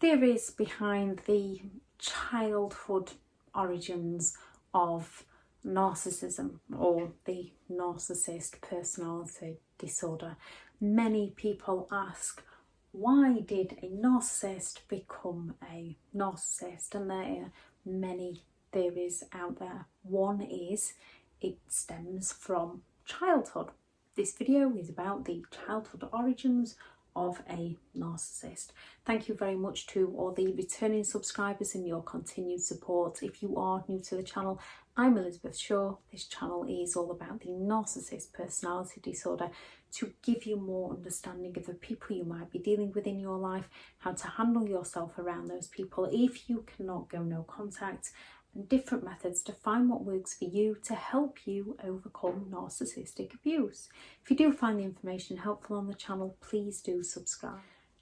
theories behind the childhood origins of narcissism or the narcissist personality disorder. Many people ask, why did a narcissist become a narcissist? And there are many theories out there. One is it stems from childhood. This video is about the childhood origins of a narcissist. Thank you very much to all the returning subscribers and your continued support. If you are new to the channel, I'm Elizabeth Shaw. This channel is all about the narcissist personality disorder to give you more understanding of the people you might be dealing with in your life, how to handle yourself around those people if you cannot go no contact, and different methods to find what works for you to help you overcome narcissistic abuse. If you do find the information helpful on the channel, please do subscribe.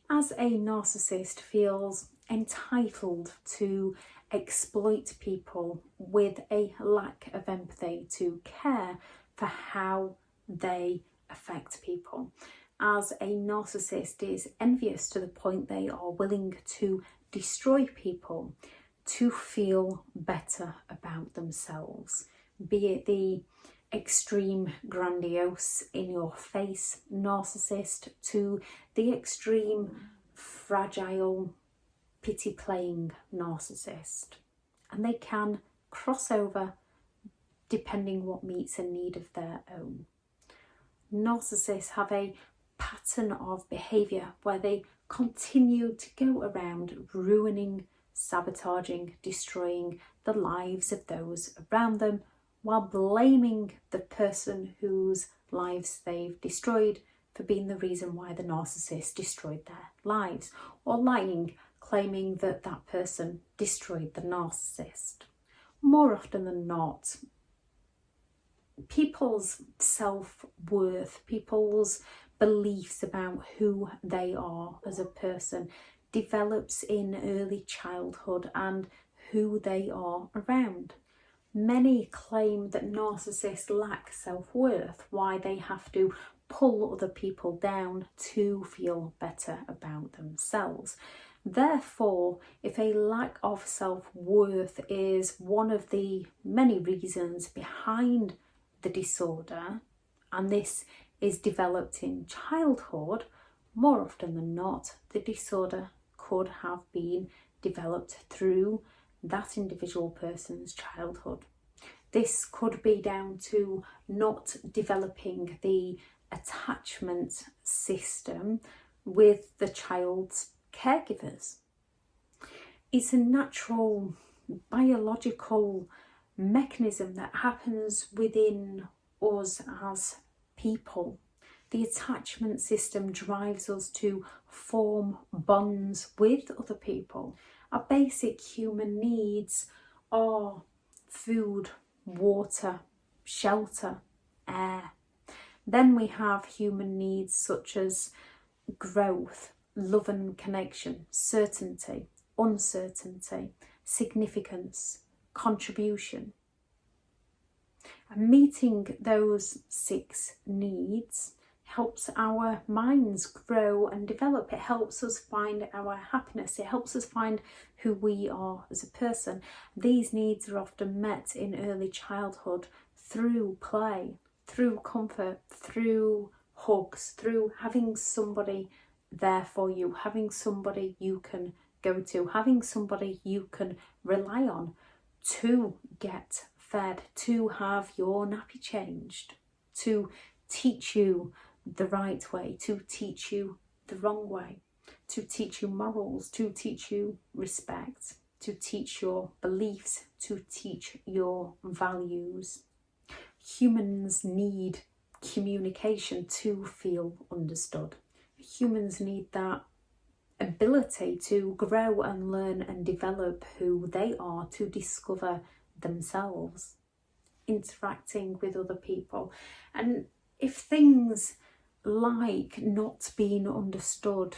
As a narcissist feels entitled to exploit people with a lack of empathy, to care for how they affect people. As a narcissist is envious to the point they are willing to destroy people to feel better about themselves, be it the extreme grandiose in your face narcissist to the extreme fragile pity playing narcissist. And they can cross over depending what meets a need of their own. Narcissists have a pattern of behaviour where they continue to go around ruining, sabotaging, destroying the lives of those around them while blaming the person whose lives they've destroyed for being the reason why the narcissist destroyed their lives, or lying, claiming that that person destroyed the narcissist. More often than not, people's self-worth, people's beliefs about who they are as a person develops in early childhood and who they are around. Many claim that narcissists lack self-worth, why they have to pull other people down to feel better about themselves. Therefore, if a lack of self-worth is one of the many reasons behind the disorder, and this is developed in childhood, more often than not, the disorder could have been developed through that individual person's childhood. This could be down to not developing the attachment system with the child's caregivers. It's a natural biological mechanism that happens within us as people. The attachment system drives us to form bonds with other people. Our basic human needs are food, water, shelter, air. Then we have human needs such as growth, love and connection, certainty, uncertainty, significance, contribution. And meeting those 6 needs helps our minds grow and develop. It helps us find our happiness. It helps us find who we are as a person. These needs are often met in early childhood through play, through comfort, through hugs, through having somebody there for you, having somebody you can go to, having somebody you can rely on to get fed, to have your nappy changed, to teach you the right way, to teach you the wrong way, to teach you morals, to teach you respect, to teach your beliefs, to teach your values. Humans need communication to feel understood. Humans need that ability to grow and learn and develop who they are, to discover themselves, interacting with other people. And if things like not being understood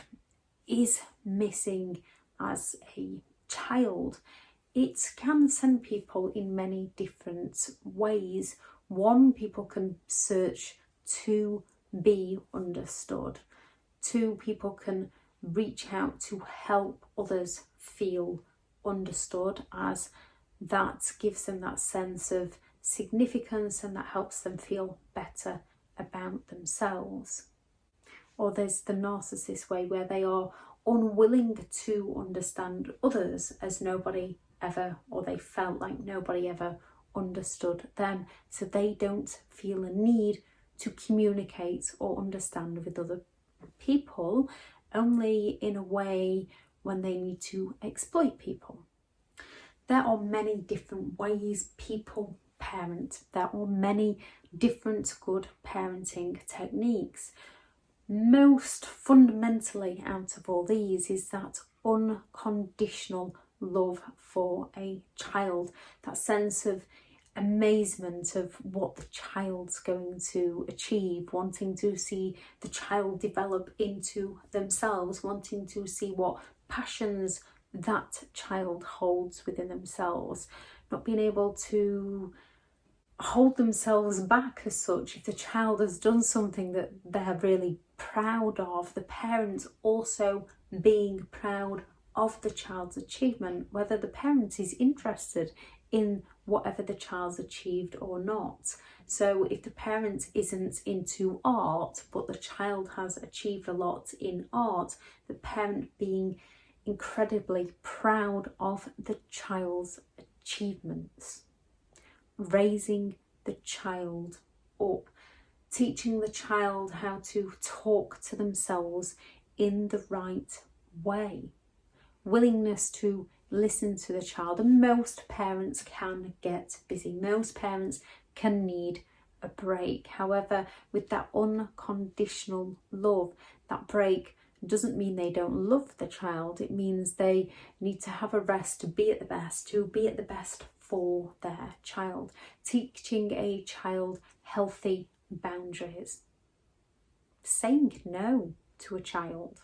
is missing as a child, it can send people in many different ways. One, people can search to be understood. Two, people can reach out to help others feel understood, as that gives them that sense of significance and that helps them feel better about themselves. Or there's the narcissist way, where they are unwilling to understand others, as nobody ever, or they felt like nobody ever understood them, so they don't feel a need to communicate or understand with other people, only in a way when they need to exploit people. There are many different ways people parent. There are many different good parenting techniques. Most fundamentally out of all these is that unconditional love for a child, that sense of amazement of what the child's going to achieve, wanting to see the child develop into themselves, wanting to see what passions that child holds within themselves, not being able to hold themselves back as such. If the child has done something that they're really proud of, the parent also being proud of the child's achievement, whether the parent is interested in whatever the child's achieved or not. So if the parent isn't into art, but the child has achieved a lot in art, the parent being incredibly proud of the child's achievements, raising the child up, teaching the child how to talk to themselves in the right way, willingness to listen to the child. And most parents can get busy, most parents can need a break. However, with that unconditional love, that break doesn't mean they don't love the child. It means they need to have a rest to be at the best for their child. Teaching a child healthy boundaries, saying no to a child.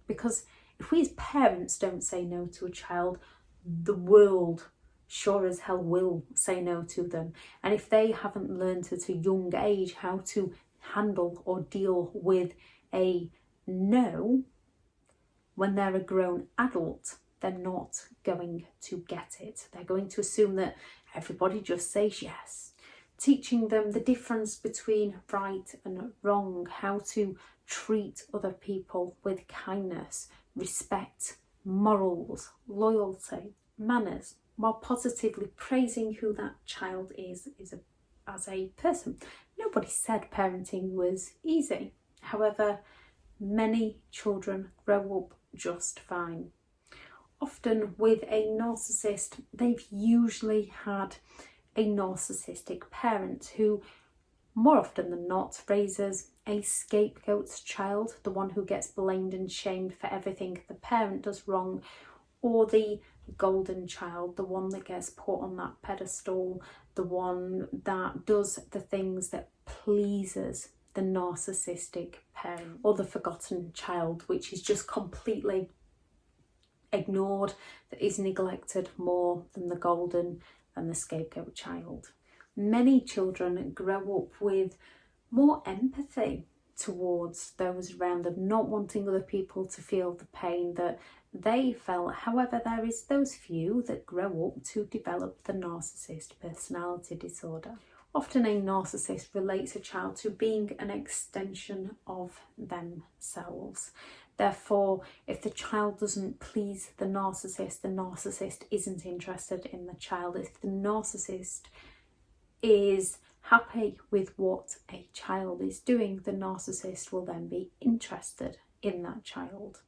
Because if we as parents don't say no to a child, the world sure as hell will say no to them. And if they haven't learned at a young age how to handle or deal with a no, when they're a grown adult, they're not going to get it. They're going to assume that everybody just says yes. Teaching them the difference between right and wrong, how to treat other people with kindness, respect, morals, loyalty, manners, while positively praising who that child is as a person. Nobody said parenting was easy. However, many children grow up just fine. Often with a narcissist, they've usually had a narcissistic parent who, more often than not, raises a scapegoat child, the one who gets blamed and shamed for everything the parent does wrong, or the golden child, the one that gets put on that pedestal, the one that does the things that pleases the narcissistic parent, or the forgotten child, which is just completely ignored, that is neglected more than the golden and the scapegoat child. Many children grow up with more empathy towards those around them, not wanting other people to feel the pain that they felt. However, there is those few that grow up to develop the narcissist personality disorder. Often a narcissist relates a child to being an extension of themselves. Therefore, if the child doesn't please the narcissist isn't interested in the child. If the narcissist is happy with what a child is doing, the narcissist will then be interested in that child.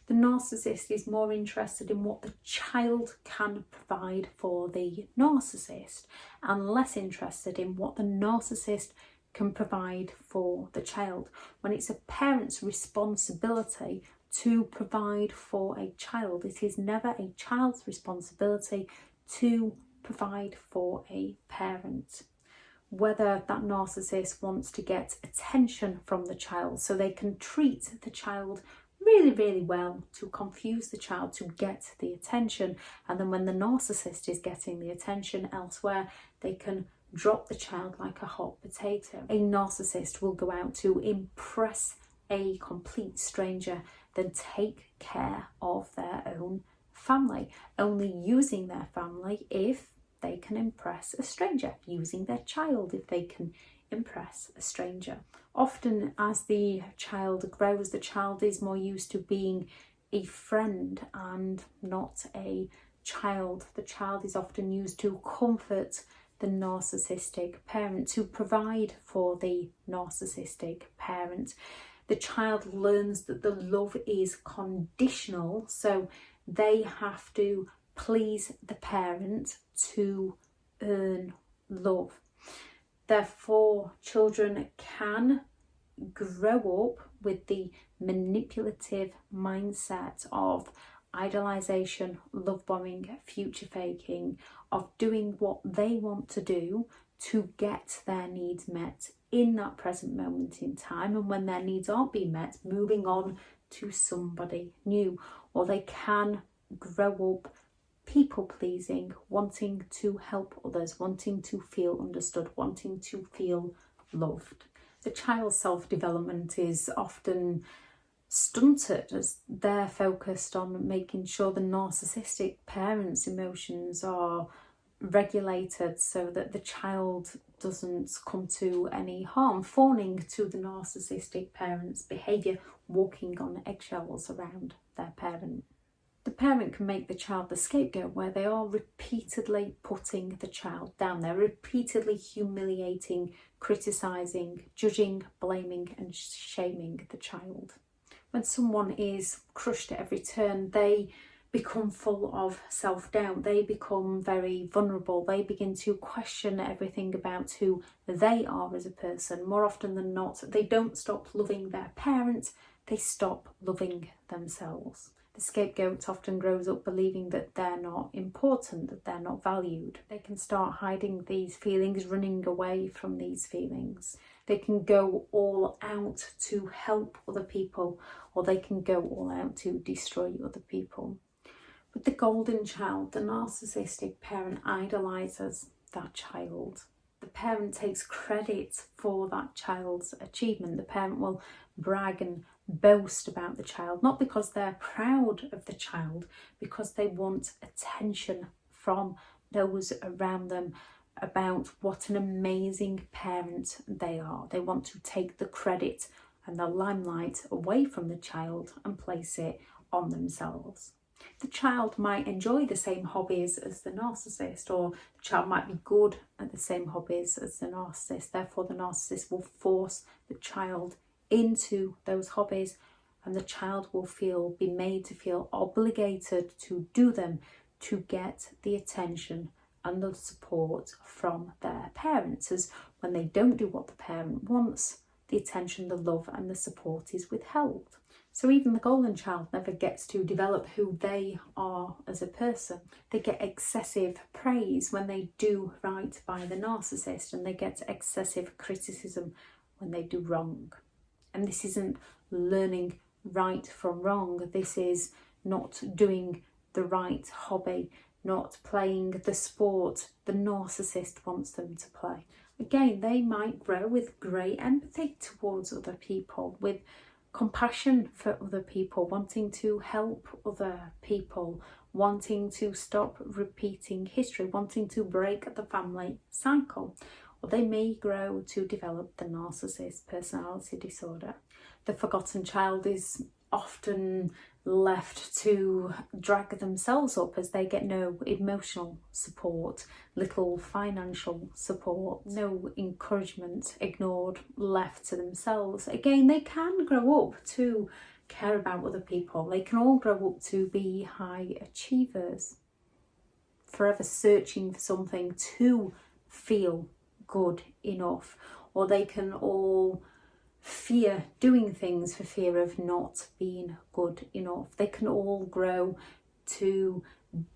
The narcissist is more interested in what the child can provide for the narcissist and less interested in what the narcissist can provide for the child. When it's a parent's responsibility to provide for a child, it is never a child's responsibility to provide for a parent. Whether that narcissist wants to get attention from the child so they can treat the child really, really well to confuse the child to get the attention, and then when the narcissist is getting the attention elsewhere, they can drop the child like a hot potato. A narcissist will go out to impress a complete stranger then take care of their own family, only using their family if they can impress a stranger, using their child if they can impress a stranger. Often as the child grows, the child is more used to being a friend and not a child. The child is often used to comfort the narcissistic parent, to provide for the narcissistic parent. The child learns that the love is conditional, so they have to please the parent to earn love. Therefore, children can grow up with the manipulative mindset of idolization, love bombing, future faking, of doing what they want to do to get their needs met in that present moment in time, and when their needs aren't being met, moving on to somebody new. Or they can grow up people pleasing, wanting to help others, wanting to feel understood, wanting to feel loved. The child's self-development is often stunted as they're focused on making sure the narcissistic parents' emotions are regulated so that the child doesn't come to any harm, fawning to the narcissistic parents' behaviour, walking on eggshells around their parent. The parent can make the child the scapegoat, where they are repeatedly putting the child down. They're repeatedly humiliating, criticising, judging, blaming and shaming the child. When someone is crushed at every turn, they become full of self-doubt. They become very vulnerable. They begin to question everything about who they are as a person. More often than not, they don't stop loving their parents, they stop loving themselves. The scapegoat often grows up believing that they're not important, that they're not valued. They can start hiding these feelings, running away from these feelings. They can go all out to help other people, or they can go all out to destroy other people. With the golden child, the narcissistic parent idolizes that child. The parent takes credit for that child's achievement. The parent will brag and boast about the child, not because they're proud of the child, because they want attention from those around them about what an amazing parent they are. They want to take the credit and the limelight away from the child and place it on themselves. The child might enjoy the same hobbies as the narcissist, or the child might be good at the same hobbies as the narcissist. Therefore, the narcissist will force the child into those hobbies, and the child will be made to feel obligated to do them to get the attention and the support from their parents, as when they don't do what the parent wants, the attention, the love and the support is withheld. So even the golden child never gets to develop who they are as a person. They get excessive praise when they do right by the narcissist, and they get excessive criticism when they do wrong. And this isn't learning right from wrong. This is not doing the right hobby, not playing the sport the narcissist wants them to play. Again, they might grow with great empathy towards other people, with compassion for other people, wanting to help other people, wanting to stop repeating history, wanting to break the family cycle. Or they may grow to develop the narcissist personality disorder. The forgotten child is often left to drag themselves up as they get no emotional support, little financial support, no encouragement, ignored, left to themselves. Again, they can grow up to care about other people. They can all grow up to be high achievers, forever searching for something to feel good enough. Or they can all fear doing things for fear of not being good enough. They can all grow to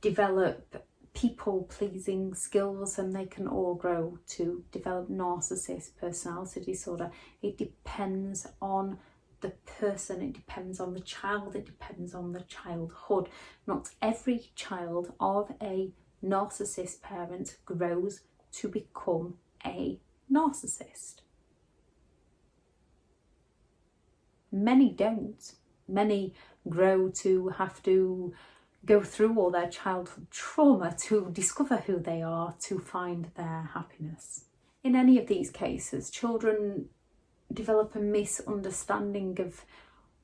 develop people-pleasing skills, and they can all grow to develop narcissist personality disorder. It depends on the person, it depends on the child, it depends on the childhood. Not every child of a narcissist parent grows to become a narcissist. Many don't. Many grow to have to go through all their childhood trauma to discover who they are, to find their happiness. In any of these cases, children develop a misunderstanding of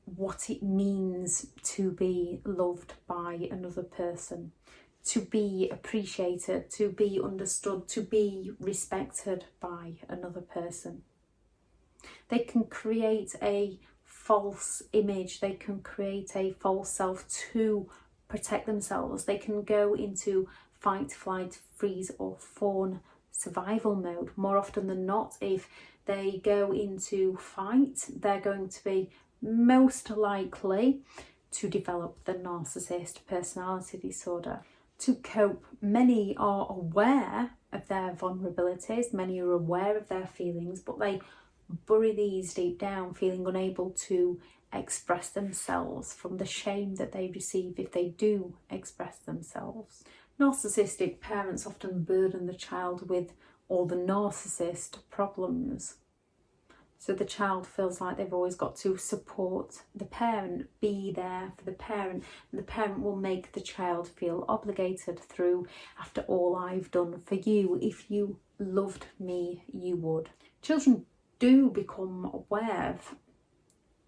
what it means to be loved by another person, to be appreciated, to be understood, to be respected by another person. They can create a false image, they can create a false self to protect themselves. They can go into fight, flight, freeze or fawn survival mode. More often than not, if they go into fight, they're going to be most likely to develop the narcissist personality disorder. To cope, many are aware of their vulnerabilities, many are aware of their feelings, but they bury these deep down, feeling unable to express themselves from the shame that they receive if they do express themselves. Narcissistic parents often burden the child with all the narcissist problems. So the child feels like they've always got to support the parent, be there for the parent. And the parent will make the child feel obligated through, after all I've done for you, if you loved me, you would. Children do become aware of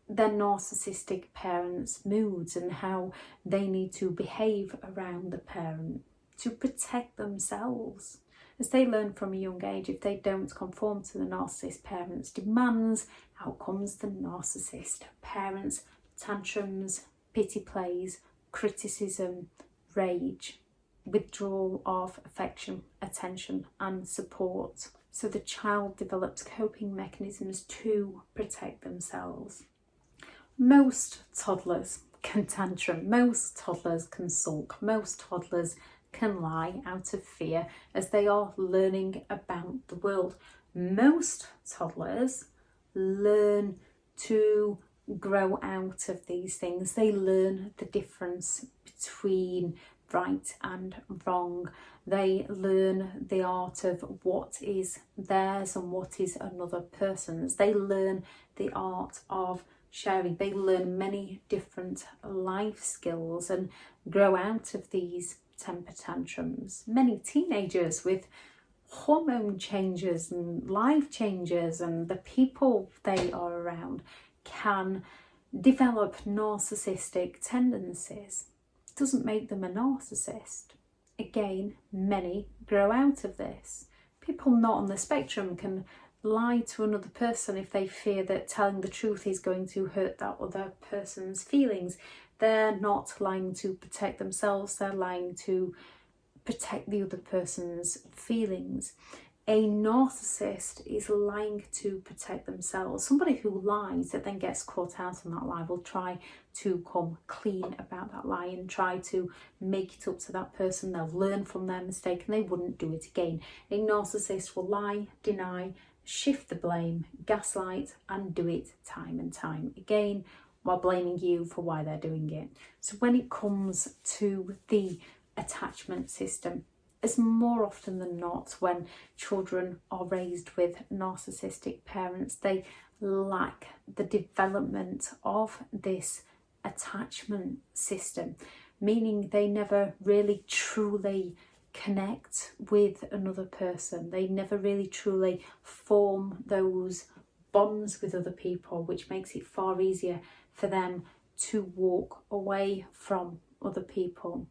their narcissistic parents' moods and how they need to behave around the parent to protect themselves. As they learn from a young age, if they don't conform to the narcissist parents' demands, out comes the narcissist parents' tantrums, pity plays, criticism, rage, withdrawal of affection, attention and support. So the child develops coping mechanisms to protect themselves. Most toddlers can tantrum, most toddlers can sulk, most toddlers can lie out of fear as they are learning about the world. Most toddlers learn to grow out of these things. They learn the difference between right and wrong. They learn the art of what is theirs and what is another person's. They learn the art of sharing. They learn many different life skills and grow out of these temper tantrums. Many teenagers with hormone changes and life changes and the people they are around can develop narcissistic tendencies. It doesn't make them a narcissist. Again, many grow out of this. People not on the spectrum can lie to another person if they fear that telling the truth is going to hurt that other person's feelings. They're not lying to protect themselves, they're lying to protect the other person's feelings. A narcissist is lying to protect themselves. Somebody who lies that then gets caught out on that lie will try to come clean about that lie and try to make it up to that person. They'll learn from their mistake and they wouldn't do it again. A narcissist will lie, deny, shift the blame, gaslight and do it time and time again while blaming you for why they're doing it. So when it comes to the attachment system, as more often than not when children are raised with narcissistic parents, they lack the development of this attachment system, meaning they never really truly connect with another person. They never really truly form those bonds with other people, which makes it far easier for them to walk away from other people.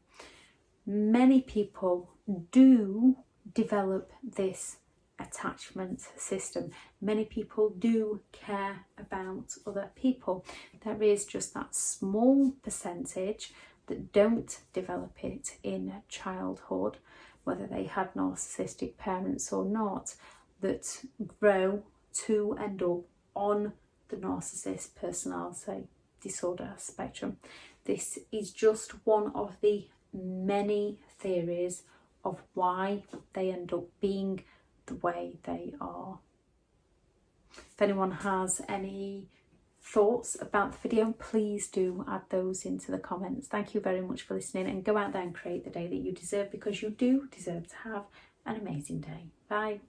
Many people do develop this attachment system. Many people do care about other people. There is just that small percentage that don't develop it in childhood, whether they had narcissistic parents or not, that grow to end up on the narcissist personality disorder spectrum. This is just one of the many theories of why they end up being the way they are. If anyone has any thoughts about the video, please do add those into the comments. Thank you very much for listening, and go out there and create the day that you deserve, because you do deserve to have an amazing day. Bye.